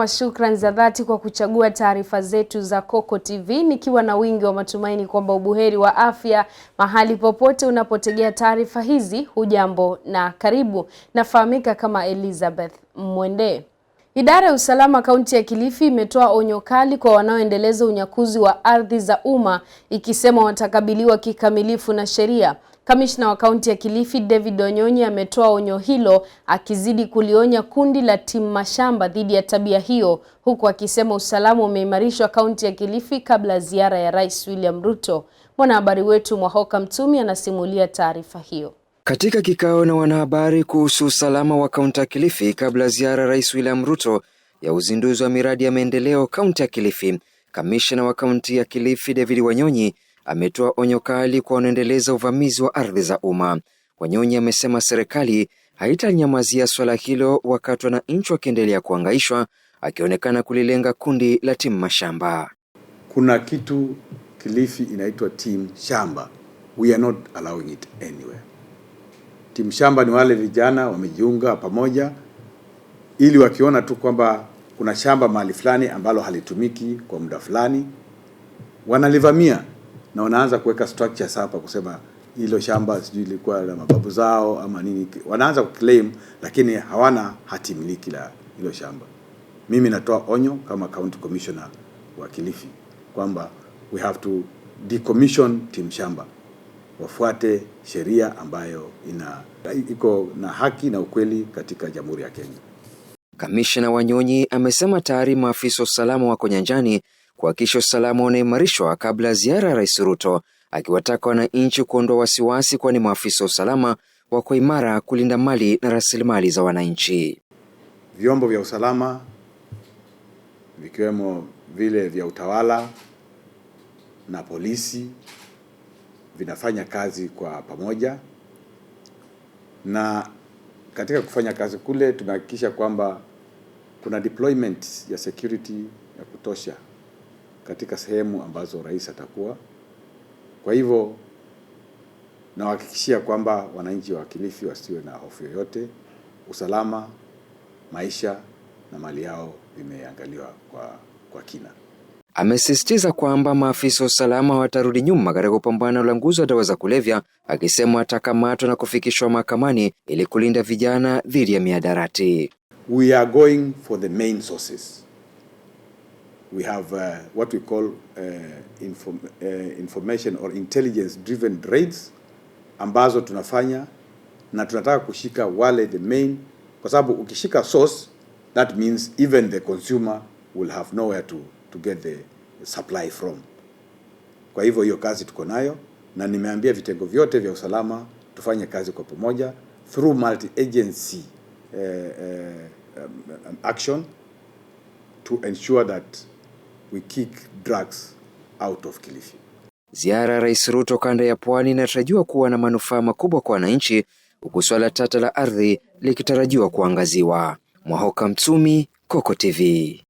Shukrani za dhati kwa kuchagua taarifa zetu za Coco TV, nikiwa na wingi wa matumaini kwamba ubuheri wa afya mahali popote unapotegea taarifa hizi. Hujambo na karibu. Nafahamika kama Elizabeth Mwende. Idara ya usalama kaunti ya Kilifi imetoa onyo kali kwa wanaoendeleza unyakuzi wa ardhi za umma, ikisema watakabiliwa kikamilifu na sheria. Kamishna wa kaunti ya Kilifi David Onyonyi ametoa onyo hilo, akizidi kulionya kundi la timu mashamba dhidi ya tabia hiyo, huku akisema usalama umeimarishwa kaunti ya Kilifi kabla ziara ya Rais William Ruto. Mwanahabari wetu Mwahoka Mtumi anasimulia taarifa hiyo. Katika kikao na wanahabari kuhusu usalama wa kaunti ya Kilifi kabla ziara Rais William Ruto ya uzinduzi wa miradi ya maendeleo kaunti ya Kilifi, kamishna wa kaunti ya Kilifi David Wanyonyi ametoa onyo kali kwa wanaendeleza uvamizi wa ardhi za umma. Wanyonyi amesema serikali haitanyamazia swala hilo wakati wananchi wakiendelea kuhangaishwa, akionekana kulilenga kundi la timu mashamba. Kuna kitu Kilifi inaitwa timu shamba. We are not allowing it anywhere. Timu shamba ni wale vijana wamejiunga pamoja ili wakiona tu kwamba kuna shamba mahali fulani ambalo halitumiki kwa muda fulani, wanalivamia na wanaanza kuweka structures hapa kusema hilo shamba sijui ilikuwa la mababu zao ama nini. Wanaanza kuclaim lakini hawana hati miliki la hilo shamba. Mimi natoa onyo kama county commissioner wa Kilifi kwamba we have to decommission timu shamba. Wafuate sheria ambayo iko na haki na ukweli katika Jamhuri ya Kenya. Kamishna Wanyonyi amesema tayari maafisa usalama wako nyanjani kuhakikisha usalama unaimarishwa kabla ziara ya Rais Ruto, akiwataka wananchi kuondoa wasiwasi, kwani maafisa usalama wako imara kulinda mali na rasilimali za wananchi. Vyombo vya usalama vikiwemo vile vya utawala na polisi vinafanya kazi kwa pamoja, na katika kufanya kazi kule tunahakikisha kwamba kuna deployment ya security ya kutosha katika sehemu ambazo rais atakuwa. Kwa hivyo nawahakikishia kwamba wananchi wa Kilifi wasiwe na hofu yoyote. Usalama, maisha na mali yao vimeangaliwa kwa kina. Amesisitiza kwamba maafisa usalama watarudi nyuma katika kupambana na ulanguzi wa dawa za kulevya, akisema atakamatwa na kufikishwa mahakamani ili kulinda vijana dhidi ya mihadarati. We are going for the main sources. We have what we call information or intelligence driven raids ambazo tunafanya, na tunataka kushika wale the main, kwa sababu ukishika source that means even the consumer will have nowhere to get the supply from. Kwa hivyo hiyo kazi tuko nayo, na nimeambia vitengo vyote vya usalama tufanye kazi kwa pamoja through multi-agency action to ensure that we kick drugs out of Kilifi. Ziara ya Rais Ruto kanda ya Pwani inatarajiwa kuwa na manufaa makubwa kwa wananchi, huku swala tata la ardhi likitarajiwa kuangaziwa. Mwahoka Mtumi, Coco TV.